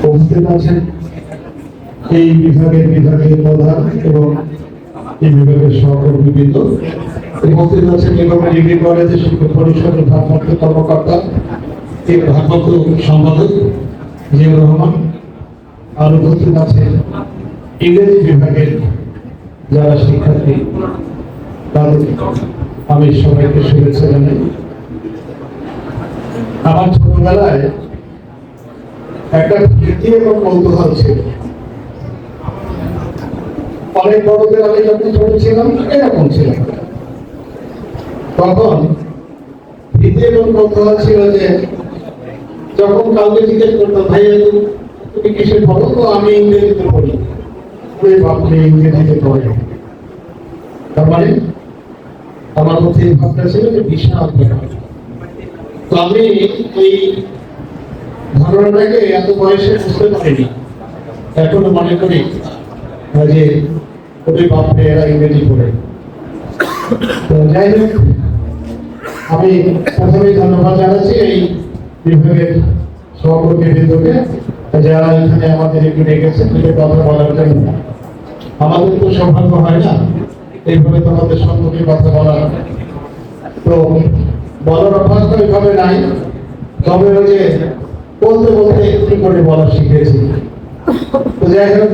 উপস্থিত আছেন এই বিভাগের বিভাগীয় প্রধান এবং এই বিভাগের সহকর্মীবৃন্দ, উপস্থিত আছেন এবং ডিগ্রি কলেজের শিক্ষক পরিষদের ভারপ্রাপ্ত কর্মকর্তা এর ভারপ্রাপ্ত সম্পাদক জিয়াউর রহমান, আর উপস্থিত আছেন ইংরেজি বিভাগের যারা শিক্ষার্থী, তাদের আমি সবাইকে শুভেচ্ছা জানাই। আমার ছোটবেলায় একটা ভীতি এবং কৌতূহল ছিল। অনেক বড়দের আমি যখন ছোট ছিলাম এরকম ছিল, তখন ভীতি এবং কৌতূহল ছিল যে যখন কাউকে জিজ্ঞেস করতাম, ভাই তুমি কিসে পড়ো, তো আমি ইংরেজিতে পড়ি। বাপরে ইংরেজিতে পড়ে, তার মানে আমার মধ্যে এই ভাবটা ছিল যে বিশাল ব্যাপার। তো আমি এই ধারণাটাকে এত বয়সে বুঝতে পারিনি, এখনো মনে করি যে ওই বাপরে এরা ইংরেজি পড়ে। তো যাই হোক, আমি প্রথমেই ধন্যবাদ জানাচ্ছি এই বিভাগের সহকর্মীবৃন্দকে যারা এখানে আমাদের একটু ডেকেছে কথা বলার জন্য। আমাদের তো সৌভাগ্য হয় না এইভাবে তোমাদের সম্মুখে কথা বলার, তো বলার অভ্যাস তো এইভাবে নাই, তবে ওই যে বলতে বলতে একটু করে বলা শিখেছি। তো যাই হোক,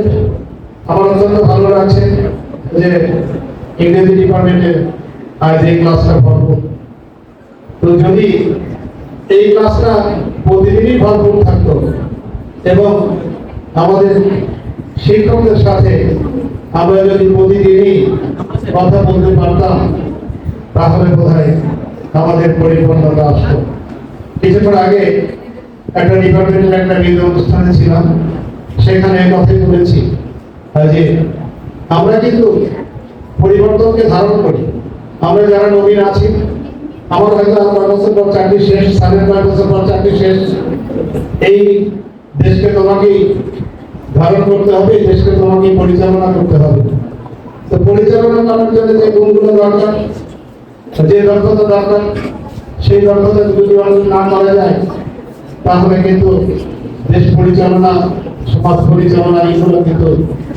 আমার অত্যন্ত ভালো লাগছে যে ইংরেজি ডিপার্টমেন্টের আজ এই ক্লাসটা ভরপুর। তো যদি এই ক্লাসটা প্রতিদিনই ভরপুর থাকতো এবং আমাদের শিক্ষকদের সাথে আমরা যদি প্রতিদিনই কথা বলতে পারতাম, তাহলে বোধহয় আমাদের পরিপূর্ণতা আসতো। কিছুক্ষণ আগে একটা ডিপার্টমেন্টের একটা বিদ্যুৎ অনুষ্ঠানে ছিলাম, সেখানে কথাই বলেছি যে আমরা কিন্তু পরিবর্তনকে ধারণ করি। আমরা যারা নবীন আছি, আমার হয়তো আর 5 বছর পর চাকরি শেষ, 5.5 বছর পর চাকরি শেষ। এই দেশকে তোমাকেই ধারণ করতে হবে, এই দেশকে তোমাকেই পরিচালনা করতে হবে। তো পরিচালনা করার জন্য যে গুণগুলো দরকার, যে দক্ষতা দরকার, সেই দক্ষতা যদি অর্জন না করা যায়, তাহলে কিন্তু দেশ পরিচালনা, সমাজ পরিচালনা এগুলো কিন্তু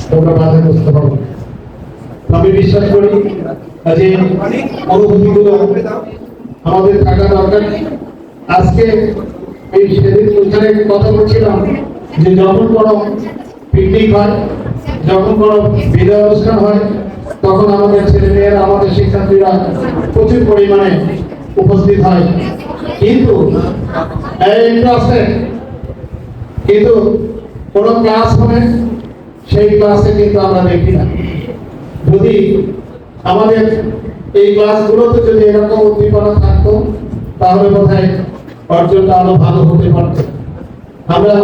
তোমরা বাধাগ্রস্ত হবে। আমি বিশ্বাস করি যে অনুভূতিগুলো আমাদের থাকা দরকার। আজকে এই সেদিন ওইখানে কথা বলছিলাম যে যখন কোনো পিকনিক হয়, যখন কোনো বিদায় অনুষ্ঠান হয়, তখন আমাদের ছেলেমেয়েরা, আমাদের শিক্ষার্থীরা প্রচুর পরিমাণে উপস্থিত হয়, কিন্তু কিন্তু কোনো ক্লাস হবে সেই ক্লাসে কিন্তু আমরা দেখি না। যদি আমাদের এই ক্লাসগুলোতে যদি এরকম উদ্দীপনা থাকতো, তাহলে বোধহয় অর্জনটা আরো ভালো হতে পারত। আমরা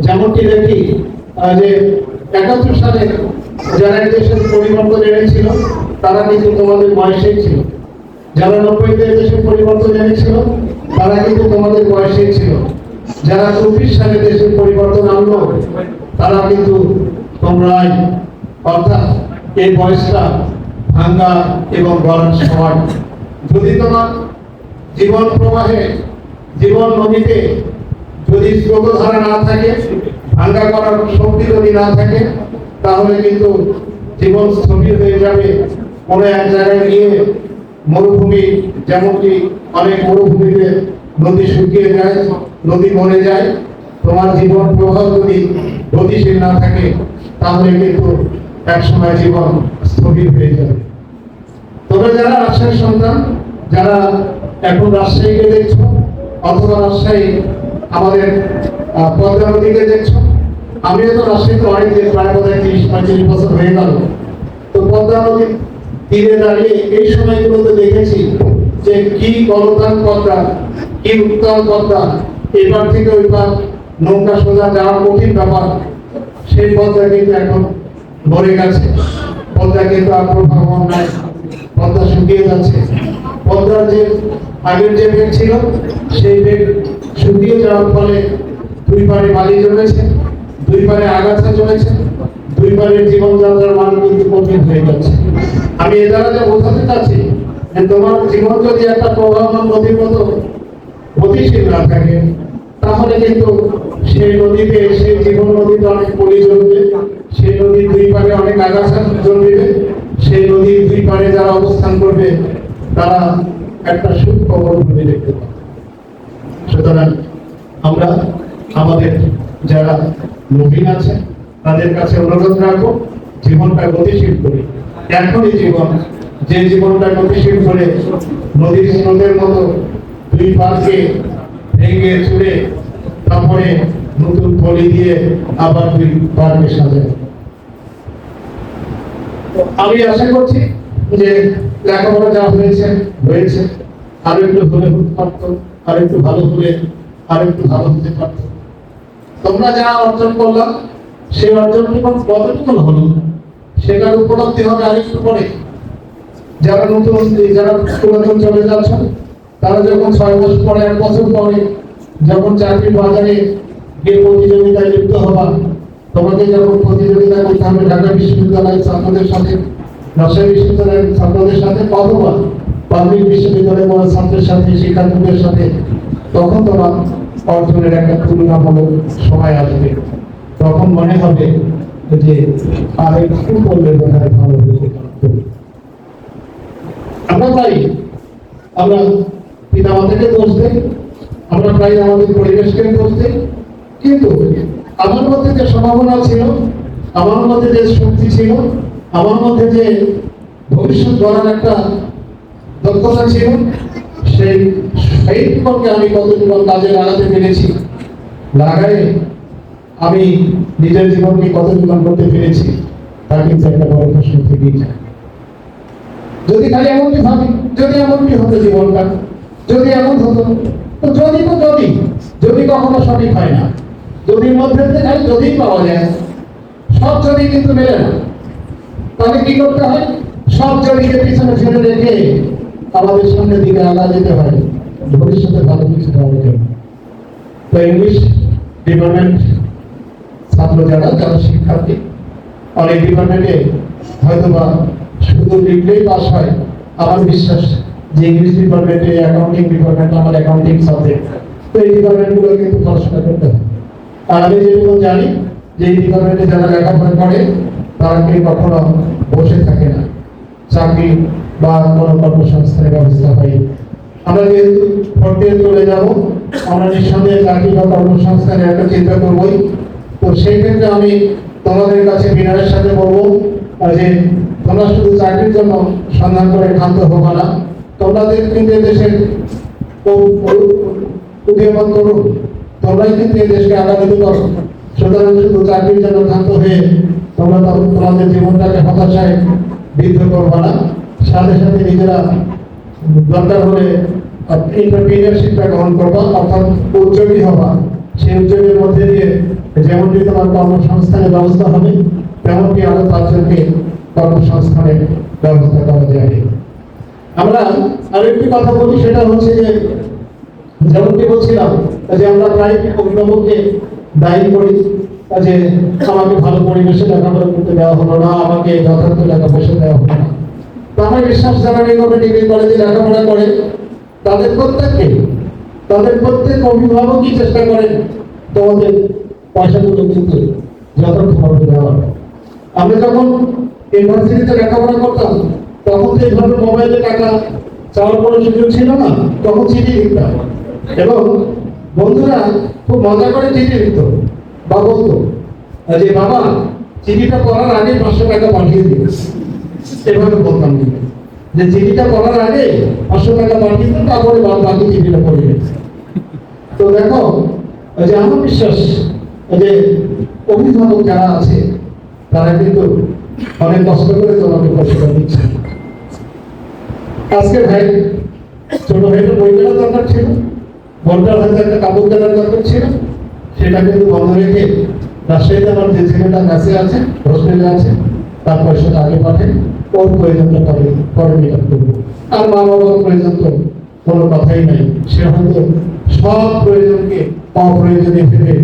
যেমনটি দেখি যে 71 সালে যারা দেশের পরিবর্তন এনেছিল তারা কিন্তু তোমাদের বয়সেই ছিল, যারা 90-তে দেশের পরিবর্তন এনেছিল তারা কিন্তু তোমাদের বয়সেই ছিল, যারা 24 সালে দেশের পরিবর্তন আনলো তারা কিন্তু তোমরাই। অর্থাৎ এই বয়সটা ভাঙ্গা এবং গড়ার সময়। যদি তোমার জীবন প্রবাহে, জীবন নদীতে যদি স্রোতধারা না থাকে, ভাঙ্গা করার শক্তি যদি না থাকে, তাহলে কিন্তু জীবন স্থবির হয়ে যাবে। কোনো এক জায়গায় গিয়ে মরুভূমি, যেমনটি অনেক মরুভূমিতে নদী শুকিয়ে যায়, নদী মরে যায়, তোমার জীবন প্রবাহ যদি গতিশীল না থাকে, তাহলে কিন্তু একসময় জীবন স্থবির হয়ে যাবে। তবে যারা রাজশাহীর সন্তান, যারা এখন রাজশাহীকে দেখছো অথবা রাজশাহী আমাদের পদ্মা নদীকে দেখছো, আমিও তো রাজশাহীতে অনেকদিন, প্রায় বোধ হয় 30-35 বছর হয়ে গেল। তো পদ্মা নদীর তীরে দাঁড়িয়ে এই সময়গুলোতে দেখেছি যে কি গলতান পদ্মা, কি উত্তাল পদ্মা, এবার থেকে ওই পার নৌকা সোজা যাওয়া কঠিন ব্যাপার। সেই পদ্মা কিন্তু এখন মরে গেছে, পদ্মা কিন্তু আর প্রভাবন নাই, পদ্মা শুকিয়ে যাচ্ছে। পদ্মার যে আগের যে বেগ ছিল, সেই বেগ শুকিয়ে যাওয়ার ফলে দুই পারে বালি জমেছে, দুই পারে আগাছা জমেছে, দুই পারের জীবনযাত্রার মান কিন্তু কঠিন হয়ে যাচ্ছে। আমি এ দ্বারা যা বোঝাতে চাচ্ছি যে তোমার জীবন যদি একটা প্রভাবমান নদীর মতো গতিশীল না থাকে, তাহলে কিন্তু সেই নদীতে, সেই জীবন নদীতে অনেক পলি জমবে, সেই নদীর দুই পারে অনেক আগাছা জন্মিবে, সেই নদীর দুই পারে যারা অবস্থান করবে তারা একটা সুখবর ভূমি দেখতে পাবে। সুতরাং আমরা আমাদের যারা নবীন আছে তাদের কাছে অনুরোধ রাখবো, জীবনটা গতিশীল করি। এখনই জীবন, যে জীবনটা গতিশীল করে নদীর স্রোতের মতো দুই পারকে ভেঙে চুড়ে তারপরে নতুন পলি দিয়ে আবার দুই পারকে সাজায়। আমি আশা করছি যে লেখাপড়া যা হয়েছে হয়েছে, আরো একটু হলে হতে পারতো, আর একটু ভালো হলে আর একটু ভালো হতে পারতো। তোমরা যা অর্জন করলাম সেই অর্জনটি কতটুকু হলো সেটার উপলব্ধি হবে আরেকটু পরে। যারা নতুন, যারা পুরাতন চলে যাচ্ছ, তারা যখন 6 মাস পরে, 1 বছর পরে যখন চাকরি বাজারে গিয়ে প্রতিযোগিতায় লিপ্ত হবা, তোমাকে যখন প্রতিযোগিতা করতে হবে ঢাকা বিশ্ববিদ্যালয়ের ছাত্রদের সাথে, রাজশাহী বিশ্ববিদ্যালয়ের ছাত্রদের সাথে, অথবা পাবলিক বিশ্ববিদ্যালয়ের কোনো ছাত্রের সাথে, শিক্ষার্থীদের সাথে, তখন তোমার অর্জনের একটা তুলনামূলক সময় আসবে। তখন মনে হবে যে আর একটু করলে বোধহয় ভালো হতে পারত। আমরা পিতা মাতাকে দোষ দিই, আমরা প্রায় আমাদের পরিবেশকে দোষ দিই, কিন্তু আমার মধ্যে যে সম্ভাবনা ছিল, আমার মধ্যে যে শক্তি ছিল, আমার মধ্যে যে ভবিষ্যৎ গড়ার একটা দক্ষতা ছিল, সেই সম্পর্কে আমি কতটুকু কাজে লাগাতে পেরেছি, লাগাই আমি নিজের জীবনকে কতটুকু করতে পেরেছি, তা কিন্তু একটা বড় প্রশ্ন থেকেই যায়। যদি খালি এমনটি ভাবি, যদি এমনটি হতো জীবনটা, যদি এমন হতো, তো যদি কখনো সঠিক হয় না, যদির মধ্যে খালি যদি পাওয়া যায়, সব যদি কিন্তু মেলে না, তাহলে কি করতে হয়? সব জমিকে পিছনে ফেলে রেখে আমাদের সামনের দিকে আগা যেতে হয় ভবিষ্যতে ভালো কিছু পাওয়ার জন্য। তো ইংলিশ ডিপার্টমেন্ট ছাত্র যারা শিক্ষার্থী, অনেক ডিপার্টমেন্টে হয়তো বা শুধু লিখলেই পাস হয়। আমার বিশ্বাস যে ইংলিশ ডিপার্টমেন্টে, অ্যাকাউন্টিং ডিপার্টমেন্ট আমার অ্যাকাউন্টিং সাবজেক্ট, তো এই ডিপার্টমেন্টগুলো কিন্তু পড়াশোনা করতে হয়। আর আমি যেটুকু জানি যে এই ডিপার্টমেন্টে যারা লেখাপড়া করে তারা কিন্তু কখনো বসে থাকে না, চাকরি বা কোনো কর্মসংস্থানের ব্যবস্থা হয়। আমরা যেহেতু পড়তে চলে যাব, আমরা নিঃসন্দেহে চাকরি বা কর্মসংস্থানের একটা চিন্তা করবই। তো সেই ক্ষেত্রে আমি তোমাদের কাছে বিনয়ের সাথে বলবো যে তোমরা শুধু চাকরির জন্য সন্ধান করে ক্ষান্ত হবে না, তোমাদের কিন্তু দেশের উদীয়মান করুন, তোমরাই কিন্তু এই দেশকে আগামী করো। সুতরাং শুধু চাকরির জন্য ক্ষান্ত হয়ে তোমরা তোমাদের জীবনটাকে হতাশায় বিদ্ধ করবে না, সাথে সাথে নিজেরা দরকার হলে এন্টারপ্রেনিয়রশিপটা গ্রহণ করবা, অর্থাৎ উদ্যোগী হবা। সেই উদ্যোগের মধ্যে দিয়ে যেমনটি তোমার কর্মসংস্থানের ব্যবস্থা হবে, তেমনটি আরো 5 জনকে কর্মসংস্থানের ব্যবস্থা করা যাবে। আমরা আরেকটি কথা বলি, সেটা হচ্ছে যে যেমনটি বলছিলাম যে আমরা প্রায় অভিভাবককে দায়ী করি যে আমাকে ভালো পরিবেশে লেখাপড়া করতে দেওয়া হলো না, আমাকে যথার্থ টাকা পয়সা দেওয়া হলো না। তো আমার বিশ্বাস যারা এইভাবে ডিগ্রি কলেজে লেখাপড়া করে তাদের প্রত্যেক অভিভাবকই চেষ্টা করেন তোমাদের পয়সাগুলো কিন্তু যথার্থভাবে দেওয়ার। আমরা যখন ইউনিভার্সিটিতে লেখাপড়া করতাম তখন তো এইভাবে মোবাইলে টাকা চাওয়ার কোনো সুযোগ ছিল না, তখন চিঠি লিখতাম, এবং বন্ধুরা খুব মজা করে চিঠি লিখত বা বলতো যে বাবা চিঠিটা পড়ার আগে 500 টাকা পাঠিয়ে দিন। এভাবে বলতাম যে চিঠিটা পড়ার আগে 500 টাকা পাঠিয়ে দিন, তারপরে বাকি চিঠিটা পড়ে গেছে। তো দেখো যে আমার বিশ্বাস যে অভিভাবক যারা আছে তারা কিন্তু অনেক কষ্ট করে তোমাকে পয়সাটা দিচ্ছে। আজকে ভাই ছোট ভাইটা বই কেনার দরকার ছিল, বোনটার হয়তো একটা কাপড় কেনার দরকার ছিল, সেটা কিন্তু বন্ধ রেখে রাজশাহীতে আমার যে ছেলেটা কাছে আছে, হোস্টেলে আছে, তার পয়সাটা আগে পাঠাই, ওর প্রয়োজনটা পরে মেকআপ করবো। আর মা বাবার প্রয়োজন তো কোনো কথাই নাই, সে হয়তো সব প্রয়োজনকে অপ্রয়োজনে ভেবে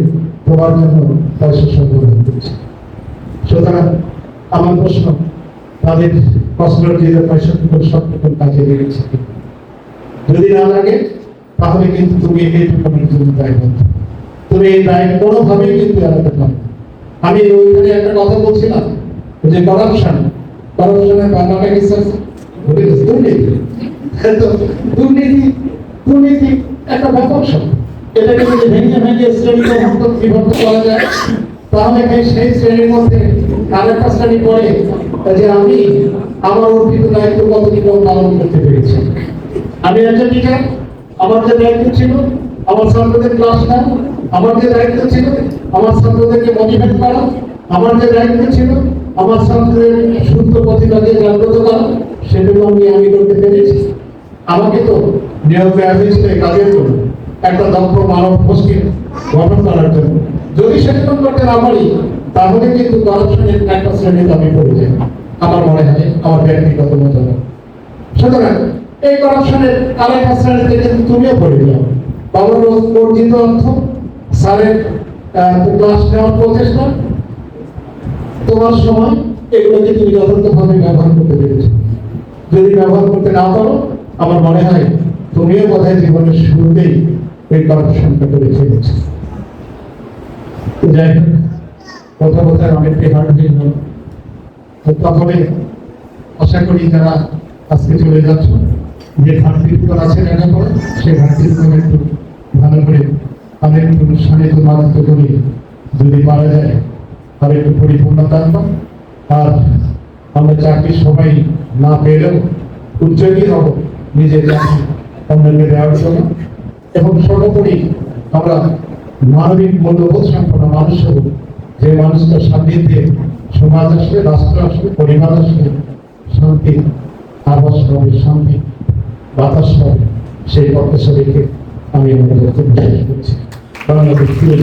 তোমার জন্য পয়সা সংগ্রহ করছে। সুতরাং আমার প্রশ্ন, তাদের কষ্টের পয়সাটুকু সবটুকু কাজে লেগেছে, যদি না লাগে তাহলে কিন্তু তুমি এইটুকুনের জন্য দায়বদ্ধ। তুমি এই দায় কোনোভাবেই কিন্তু এড়াতে পারো না। আমি ওইখানে একটা কথা বলছিলাম যে কারাপশনের বাংলাটা কি স্যার দুর্নীতি। তো দুর্নীতি দুর্নীতি একটা ব্যাপক শব্দ। এটাকে যদি ভেঙে শ্রেণীতে বিভক্ত করা যায় তাহলে সেই শ্রেণীর মধ্যে আরেকটা শ্রেণী পড়ে যে আমি আমার অর্পিত দায়িত্ব কতটুকু পালন করতে পেরেছি। আমি একজন টিচার, আমার যে দায়িত্ব ছিল আমার ছাত্রদের ক্লাস নেওয়া, আমার যে দায়িত্ব ছিল আমার ছাত্রদেরকে মোটিভেট করা, আমার যে দায়িত্ব ছিল আমার ছাত্রদের শুদ্ধ প্রতিভাকে জাগ্রত করা, সেগুলো আমি করতে পেরেছি। আমাকে তো নিয়োগ দেওয়া হয়েছিল কাজের জন্য, একটা দক্ষ মানব গোষ্ঠী গঠন করার জন্য। যদি সেগুলো করতে না পারি তাহলে কিন্তু কারাপশনের একটা শ্রেণীতে আমি পড়ে যাই, আমার মনে হয়, আমার ব্যক্তিগত মতামত। সুতরাং এই কারাপশনের আরেকটা শ্রেণীতে কিন্তু তুমিও পড়ে যাও। বাবার অর্জিত অর্থ, স্যারের ক্লাস নেওয়ার প্রচেষ্টা, তোমার সময়, এগুলোকে তুমি যথার্থভাবে ব্যবহার করতে পেরেছো। যদি ব্যবহার করতে না পারো আমার মনে হয় তুমিও বোধহয় জীবনের শুরুতেই এই কারাপশনটা করে ফেলেছো। যাই হোক, কথা কথায় অনেকটাই হার্ড হয়ে গেল। তাহলে আশা করি যারা আজকে চলে যাচ্ছ, যে ঘাটতিগুলো আছে লেখাপড়া, সেই ঘাটতিগুলো একটু ভালো করে আমি একটু অনুষ্ঠানে মানিত করি, যদি পারা যায় তাহলে একটু পরিপূর্ণতা আনবো। আর আমরা চাকরি সবাই না পেলেও উদ্যোগী হব নিজের চাকরি অন্যকে দেওয়ার জন্য, এবং সর্বোপরি আমরা মানবিক মূল্যবোধ সম্পন্ন মানুষ হব, যে মানুষটার সান্নিধ্যে সমাজ আসলে, রাষ্ট্র আসলে, পরিবার আসলে শান্তি আবাস হবে, শান্তি বাতাস হবে, সেই প্রত্যাশা রেখে আমি আমার বক্তব্য শেষ করছি। বাংলাদেশ ফিরে